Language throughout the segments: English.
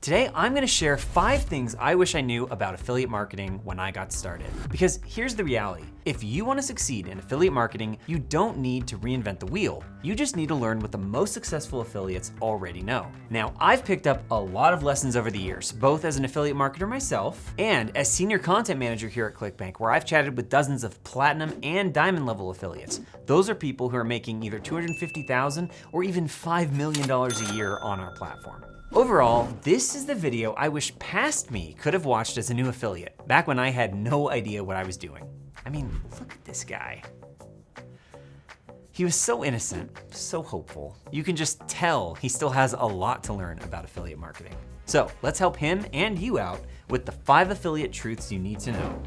Today, I'm gonna share 5 things I wish I knew about affiliate marketing when I got started. Because here's the reality. If you wanna succeed in affiliate marketing, you don't need to reinvent the wheel. You just need to learn what the most successful affiliates already know. Now, I've picked up a lot of lessons over the years, both as an affiliate marketer myself and as senior content manager here at ClickBank, where I've chatted with dozens of platinum and diamond level affiliates. Those are people who are making either $250,000 or even $5 million a year on our platform. Overall, this is the video I wish past me could have watched as a new affiliate, back when I had no idea what I was doing. I mean, look at this guy. He was so innocent, so hopeful. You can just tell he still has a lot to learn about affiliate marketing. So let's help him and you out with the 5 affiliate truths you need to know.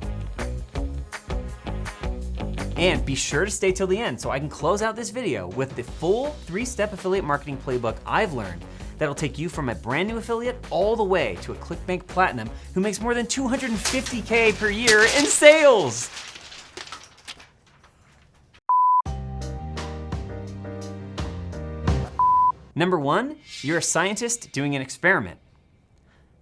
And be sure to stay till the end so I can close out this video with the full 3-step affiliate marketing playbook I've learned that'll take you from a brand new affiliate all the way to a ClickBank Platinum who makes more than $250K per year in sales. Number 1, you're a scientist doing an experiment.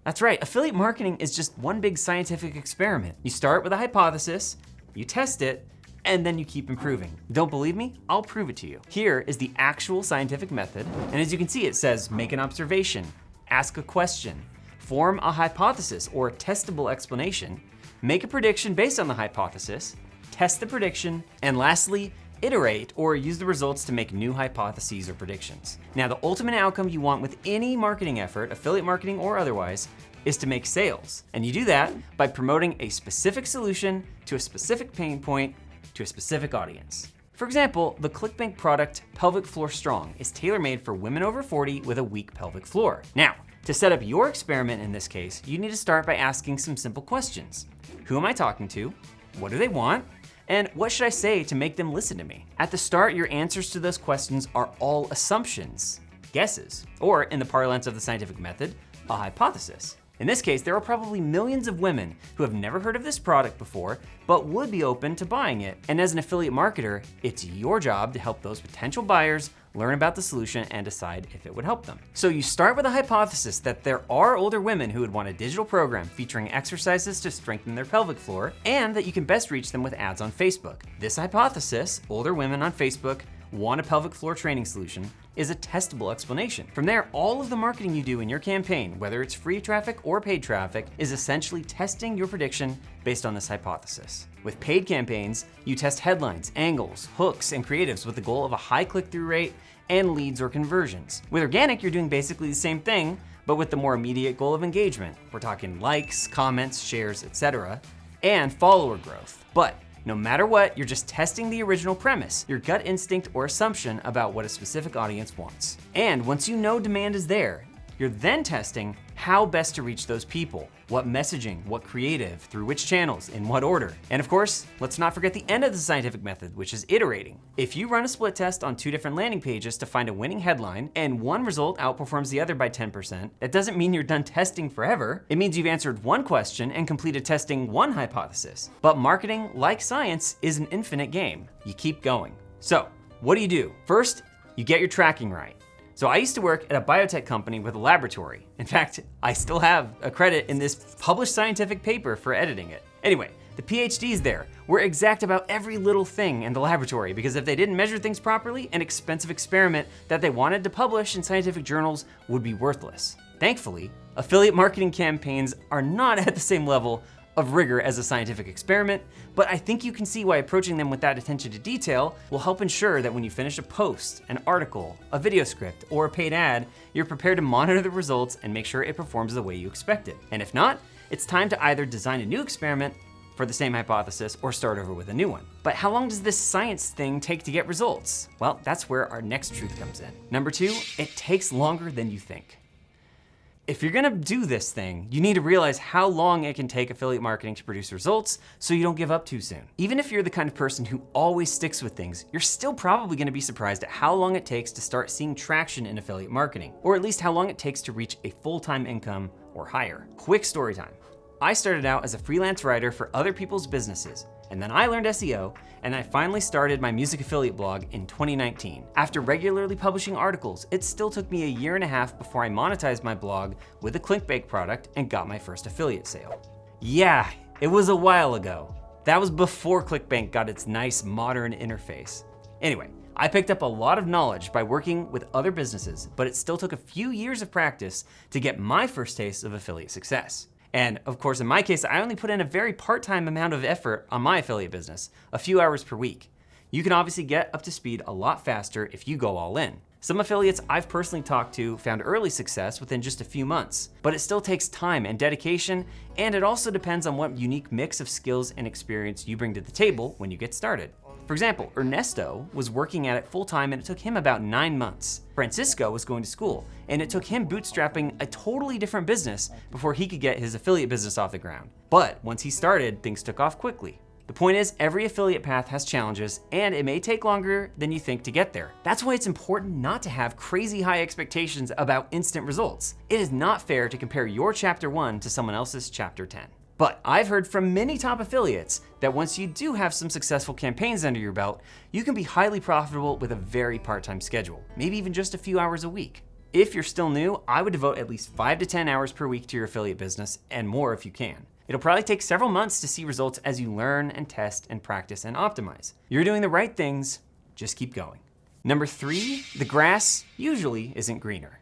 That's right, affiliate marketing is just one big scientific experiment. You start with a hypothesis, you test it, and then you keep improving. Don't believe me? I'll prove it to you. Here is the actual scientific method, and as you can see, it says make an observation, ask a question, form a hypothesis or a testable explanation, make a prediction based on the hypothesis, test the prediction, and lastly, iterate or use the results to make new hypotheses or predictions. Now, the ultimate outcome you want with any marketing effort, affiliate marketing or otherwise, is to make sales. And you do that by promoting a specific solution to a specific pain point to a specific audience. For example, the ClickBank product Pelvic Floor Strong is tailor-made for women over 40 with a weak pelvic floor. Now, to set up your experiment in this case, you need to start by asking some simple questions. Who am I talking to? What do they want? And what should I say to make them listen to me? At the start, your answers to those questions are all assumptions, guesses, or in the parlance of the scientific method, a hypothesis. In this case, there are probably millions of women who have never heard of this product before, but would be open to buying it. And as an affiliate marketer, it's your job to help those potential buyers learn about the solution and decide if it would help them. So you start with a hypothesis that there are older women who would want a digital program featuring exercises to strengthen their pelvic floor, and that you can best reach them with ads on Facebook. This hypothesis, older women on Facebook want a pelvic floor training solution, is a testable explanation. From there, all of the marketing you do in your campaign, whether it's free traffic or paid traffic, is essentially testing your prediction based on this hypothesis. With paid campaigns, you test headlines, angles, hooks, and creatives with the goal of a high click-through rate and leads or conversions. With organic, you're doing basically the same thing, but with the more immediate goal of engagement. We're talking likes, comments, shares, etc., and follower growth. But no matter what, you're just testing the original premise, your gut instinct or assumption about what a specific audience wants. And once you know demand is there, you're then testing how best to reach those people, what messaging, what creative, through which channels, in what order. And of course, let's not forget the end of the scientific method, which is iterating. If you run a split test on 2 different landing pages to find a winning headline, and one result outperforms the other by 10%, that doesn't mean you're done testing forever. It means you've answered one question and completed testing one hypothesis. But marketing, like science, is an infinite game. You keep going. So, what do? First, you get your tracking right. So I used to work at a biotech company with a laboratory. In fact, I still have a credit in this published scientific paper for editing it. Anyway, the PhDs there were exact about every little thing in the laboratory, because if they didn't measure things properly, an expensive experiment that they wanted to publish in scientific journals would be worthless. Thankfully, affiliate marketing campaigns are not at the same level of rigor as a scientific experiment, but I think you can see why approaching them with that attention to detail will help ensure that when you finish a post, an article, a video script, or a paid ad, you're prepared to monitor the results and make sure it performs the way you expect it. And if not, it's time to either design a new experiment for the same hypothesis or start over with a new one. But how long does this science thing take to get results? Well, that's where our next truth comes in. Number 2, it takes longer than you think. If you're gonna do this thing, you need to realize how long it can take affiliate marketing to produce results so you don't give up too soon. Even if you're the kind of person who always sticks with things, you're still probably gonna be surprised at how long it takes to start seeing traction in affiliate marketing, or at least how long it takes to reach a full-time income or higher. Quick story time. I started out as a freelance writer for other people's businesses, and then I learned SEO, and I finally started my music affiliate blog in 2019. After regularly publishing articles, it still took me a year and a half before I monetized my blog with a ClickBank product and got my first affiliate sale. Yeah, it was a while ago. That was before ClickBank got its nice modern interface. Anyway, I picked up a lot of knowledge by working with other businesses, but it still took a few years of practice to get my first taste of affiliate success. And of course, in my case, I only put in a very part-time amount of effort on my affiliate business, a few hours per week. You can obviously get up to speed a lot faster if you go all in. Some affiliates I've personally talked to found early success within just a few months, but it still takes time and dedication, and it also depends on what unique mix of skills and experience you bring to the table when you get started. For example, Ernesto was working at it full-time and it took him about 9 months. Francisco was going to school and it took him bootstrapping a totally different business before he could get his affiliate business off the ground. But once he started, things took off quickly. The point is, every affiliate path has challenges and it may take longer than you think to get there. That's why it's important not to have crazy high expectations about instant results. It is not fair to compare your chapter 1 to someone else's chapter 10. But I've heard from many top affiliates that once you do have some successful campaigns under your belt, you can be highly profitable with a very part-time schedule, maybe even just a few hours a week. If you're still new, I would devote at least 5 to 10 hours per week to your affiliate business, and more if you can. It'll probably take several months to see results as you learn and test and practice and optimize. You're doing the right things, just keep going. Number 3, the grass usually isn't greener.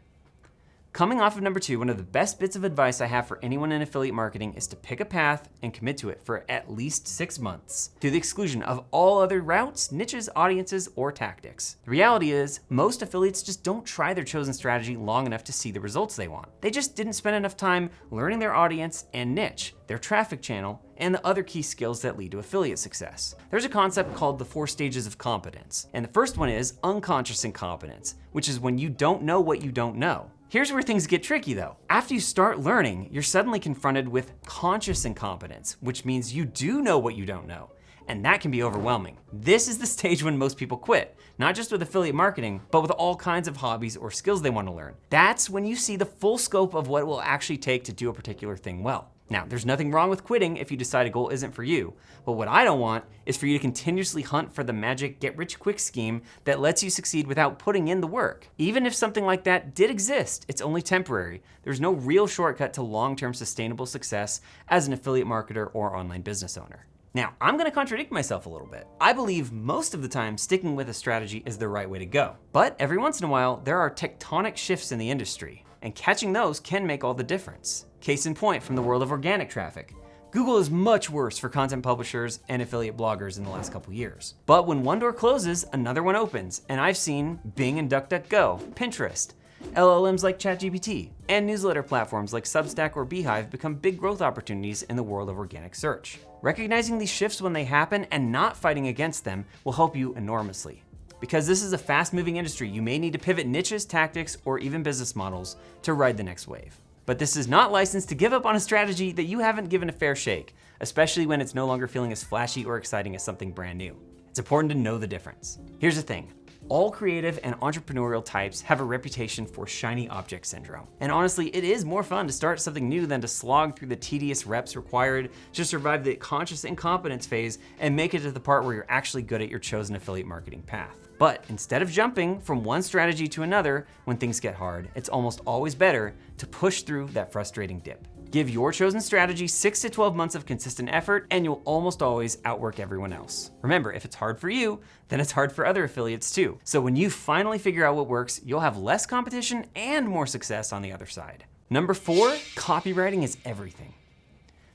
Coming off of number 2, one of the best bits of advice I have for anyone in affiliate marketing is to pick a path and commit to it for at least 6 months, to the exclusion of all other routes, niches, audiences, or tactics. The reality is, most affiliates just don't try their chosen strategy long enough to see the results they want. They just didn't spend enough time learning their audience and niche, their traffic channel, and the other key skills that lead to affiliate success. There's a concept called the 4 stages of competence, and the first one is unconscious incompetence, which is when you don't know what you don't know. Here's where things get tricky though. After you start learning, you're suddenly confronted with conscious incompetence, which means you do know what you don't know. And that can be overwhelming. This is the stage when most people quit, not just with affiliate marketing, but with all kinds of hobbies or skills they want to learn. That's when you see the full scope of what it will actually take to do a particular thing well. Now, there's nothing wrong with quitting if you decide a goal isn't for you, but what I don't want is for you to continuously hunt for the magic get-rich-quick scheme that lets you succeed without putting in the work. Even if something like that did exist, it's only temporary. There's no real shortcut to long-term sustainable success as an affiliate marketer or online business owner. Now, I'm gonna contradict myself a little bit. I believe most of the time sticking with a strategy is the right way to go. But every once in a while, there are tectonic shifts in the industry, and catching those can make all the difference. Case in point from the world of organic traffic. Google is much worse for content publishers and affiliate bloggers in the last couple years. But when one door closes, another one opens, and I've seen Bing and DuckDuckGo, Pinterest, LLMs like ChatGPT, and newsletter platforms like Substack or Beehive become big growth opportunities in the world of organic search. Recognizing these shifts when they happen and not fighting against them will help you enormously. Because this is a fast-moving industry, you may need to pivot niches, tactics, or even business models to ride the next wave. But this is not licensed to give up on a strategy that you haven't given a fair shake, especially when it's no longer feeling as flashy or exciting as something brand new. It's important to know the difference. Here's the thing. All creative and entrepreneurial types have a reputation for shiny object syndrome. And honestly, it is more fun to start something new than to slog through the tedious reps required to survive the conscious incompetence phase and make it to the part where you're actually good at your chosen affiliate marketing path. But instead of jumping from one strategy to another when things get hard, it's almost always better to push through that frustrating dip. Give your chosen strategy 6 to 12 months of consistent effort, and you'll almost always outwork everyone else. Remember, if it's hard for you, then it's hard for other affiliates too. So when you finally figure out what works, you'll have less competition and more success on the other side. Number 4, copywriting is everything.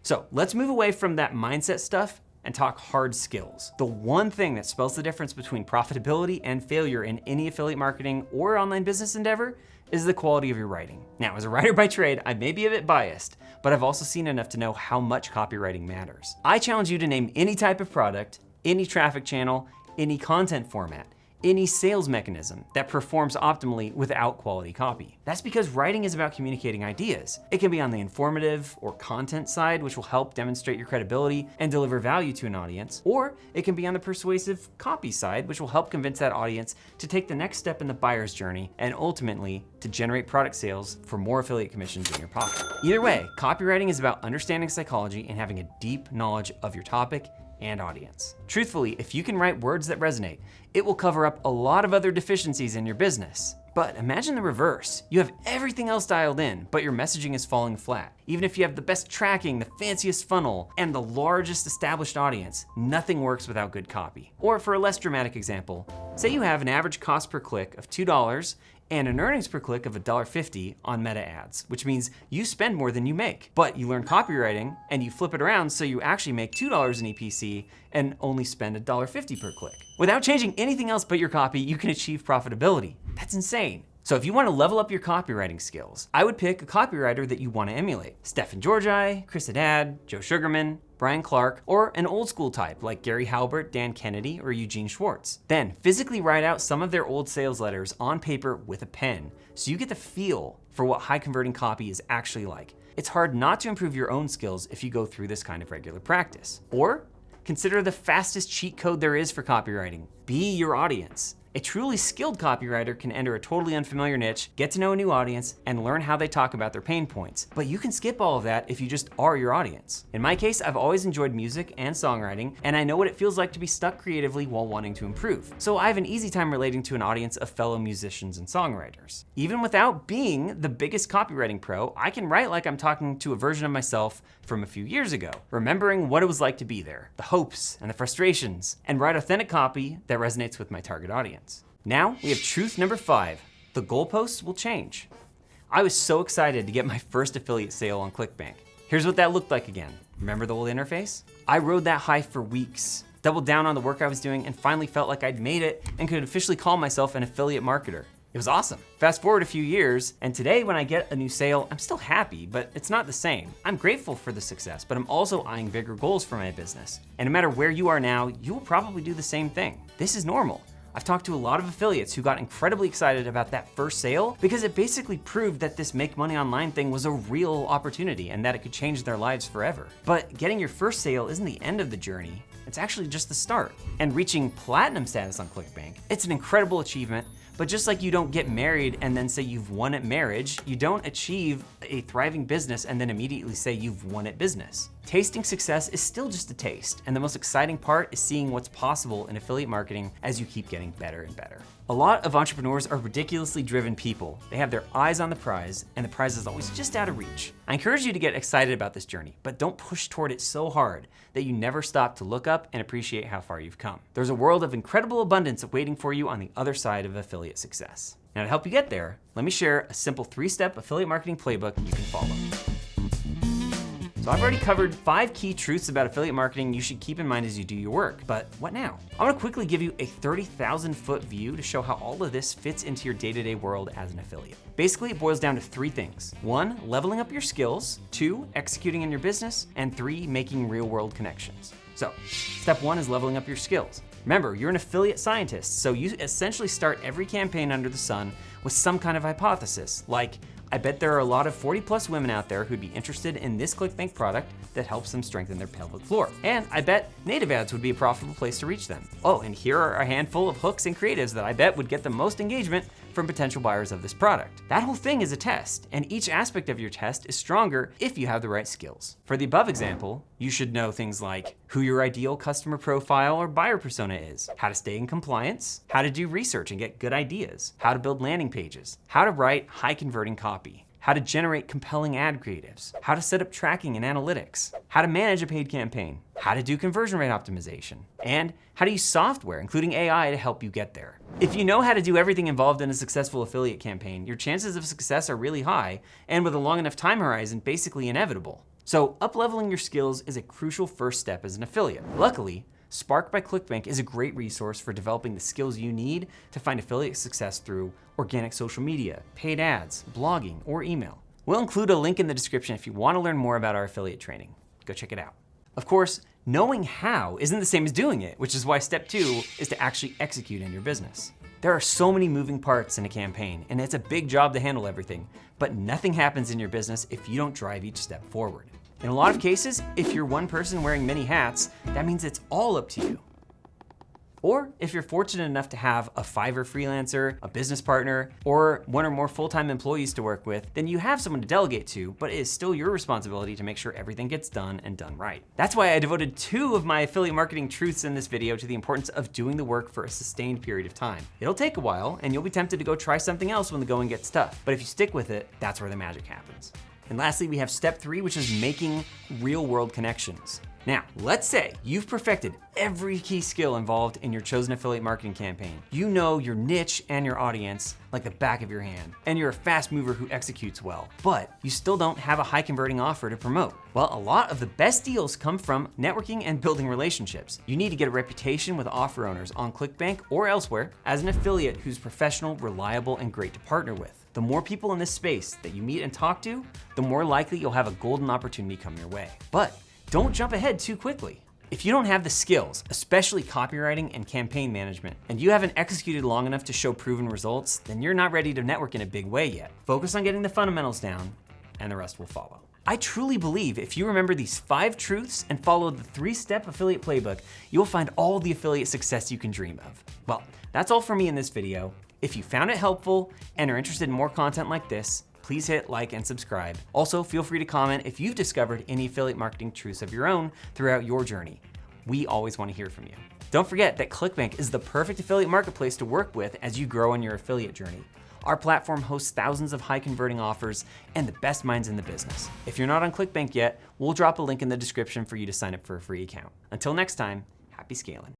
So let's move away from that mindset stuff and talk hard skills. The one thing that spells the difference between profitability and failure in any affiliate marketing or online business endeavor is the quality of your writing. Now, as a writer by trade, I may be a bit biased, but I've also seen enough to know how much copywriting matters. I challenge you to name any type of product, any traffic channel, any content format, any sales mechanism that performs optimally without quality copy. That's because writing is about communicating ideas. It can be on the informative or content side, which will help demonstrate your credibility and deliver value to an audience, or it can be on the persuasive copy side, which will help convince that audience to take the next step in the buyer's journey and ultimately to generate product sales for more affiliate commissions in your pocket. Either way, copywriting is about understanding psychology and having a deep knowledge of your topic and audience. Truthfully, if you can write words that resonate, it will cover up a lot of other deficiencies in your business. But imagine the reverse. You have everything else dialed in, but your messaging is falling flat. Even if you have the best tracking, the fanciest funnel, and the largest established audience, nothing works without good copy. Or for a less dramatic example, say you have an average cost per click of $2 and an earnings per click of $1.50 on meta ads, which means you spend more than you make. But you learn copywriting and you flip it around so you actually make $2 in EPC and only spend $1.50 per click. Without changing anything else but your copy, you can achieve profitability. That's insane. So if you want to level up your copywriting skills, I would pick a copywriter that you want to emulate. Stefan Georgi, Chris Haddad, Joe Sugarman, Brian Clark, or an old school type like Gary Halbert, Dan Kennedy, or Eugene Schwartz. Then physically write out some of their old sales letters on paper with a pen so you get the feel for what high converting copy is actually like. It's hard not to improve your own skills if you go through this kind of regular practice. Or consider the fastest cheat code there is for copywriting. Be your audience. A truly skilled copywriter can enter a totally unfamiliar niche, get to know a new audience, and learn how they talk about their pain points. But you can skip all of that if you just are your audience. In my case, I've always enjoyed music and songwriting, and I know what it feels like to be stuck creatively while wanting to improve. So I have an easy time relating to an audience of fellow musicians and songwriters. Even without being the biggest copywriting pro, I can write like I'm talking to a version of myself from a few years ago, remembering what it was like to be there, the hopes and the frustrations, and write authentic copy that resonates with my target audience. Now we have truth number 5. The goalposts will change. I was so excited to get my first affiliate sale on ClickBank. Here's what that looked like again. Remember the old interface? I rode that high for weeks, doubled down on the work I was doing, and finally felt like I'd made it and could officially call myself an affiliate marketer. It was awesome. Fast forward a few years, and today when I get a new sale, I'm still happy, but it's not the same. I'm grateful for the success, but I'm also eyeing bigger goals for my business. And no matter where you are now, you will probably do the same thing. This is normal. I've talked to a lot of affiliates who got incredibly excited about that first sale because it basically proved that this make money online thing was a real opportunity and that it could change their lives forever. But getting your first sale isn't the end of the journey. It's actually just the start. And reaching platinum status on ClickBank, it's an incredible achievement. But just like you don't get married and then say you've won at marriage, you don't achieve a thriving business and then immediately say you've won at business. Tasting success is still just a taste, and the most exciting part is seeing what's possible in affiliate marketing as you keep getting better and better. A lot of entrepreneurs are ridiculously driven people. They have their eyes on the prize, and the prize is always just out of reach. I encourage you to get excited about this journey, but don't push toward it so hard that you never stop to look up and appreciate how far you've come. There's a world of incredible abundance waiting for you on the other side of affiliate success. Now to help you get there, let me share a simple 3-step affiliate marketing playbook you can follow. So I've already covered 5 key truths about affiliate marketing you should keep in mind as you do your work, but what now? I wanna quickly give you a 30,000 foot view to show how all of this fits into your day-to-day world as an affiliate. Basically, it boils down to 3 things. 1, leveling up your skills. 2, executing in your business. And 3, making real-world connections. So, step 1 is leveling up your skills. Remember, you're an affiliate scientist, so you essentially start every campaign under the sun with some kind of hypothesis, like, I bet there are a lot of 40+ women out there who'd be interested in this ClickBank product that helps them strengthen their pelvic floor. And I bet native ads would be a profitable place to reach them. Oh, and here are a handful of hooks and creatives that I bet would get the most engagement from potential buyers of this product. That whole thing is a test, and each aspect of your test is stronger if you have the right skills. For the above example, you should know things like who your ideal customer profile or buyer persona is, how to stay in compliance, how to do research and get good ideas, how to build landing pages, how to write high converting copy, how to generate compelling ad creatives, how to set up tracking and analytics, how to manage a paid campaign, how to do conversion rate optimization, and how to use software, including AI, to help you get there. If you know how to do everything involved in a successful affiliate campaign, your chances of success are really high, and with a long enough time horizon, basically inevitable. So up-leveling your skills is a crucial first step as an affiliate. Luckily, Spark by ClickBank is a great resource for developing the skills you need to find affiliate success through organic social media, paid ads, blogging, or email. We'll include a link in the description if you want to learn more about our affiliate training. Go check it out. Of course, knowing how isn't the same as doing it, which is why step 2 is to actually execute in your business. There are so many moving parts in a campaign, and it's a big job to handle everything, but nothing happens in your business if you don't drive each step forward. In a lot of cases, if you're one person wearing many hats, that means it's all up to you. Or if you're fortunate enough to have a Fiverr freelancer, a business partner, or one or more full-time employees to work with, then you have someone to delegate to, but it is still your responsibility to make sure everything gets done and done right. That's why I devoted 2 of my affiliate marketing truths in this video to the importance of doing the work for a sustained period of time. It'll take a while, and you'll be tempted to go try something else when the going gets tough. But if you stick with it, that's where the magic happens. And lastly, we have step 3, which is making real-world connections. Now, let's say you've perfected every key skill involved in your chosen affiliate marketing campaign. You know your niche and your audience like the back of your hand, and you're a fast mover who executes well, but you still don't have a high converting offer to promote. Well, a lot of the best deals come from networking and building relationships. You need to get a reputation with offer owners on ClickBank or elsewhere as an affiliate who's professional, reliable, and great to partner with. The more people in this space that you meet and talk to, the more likely you'll have a golden opportunity come your way. But don't jump ahead too quickly. If you don't have the skills, especially copywriting and campaign management, and you haven't executed long enough to show proven results, then you're not ready to network in a big way yet. Focus on getting the fundamentals down, and the rest will follow. I truly believe if you remember these 5 truths and follow the 3-step affiliate playbook, you'll find all the affiliate success you can dream of. Well, that's all for me in this video. If you found it helpful and are interested in more content like this, please hit like and subscribe. Also, feel free to comment if you've discovered any affiliate marketing truths of your own throughout your journey. We always want to hear from you. Don't forget that ClickBank is the perfect affiliate marketplace to work with as you grow on your affiliate journey. Our platform hosts thousands of high converting offers and the best minds in the business. If you're not on ClickBank yet, we'll drop a link in the description for you to sign up for a free account. Until next time, happy scaling.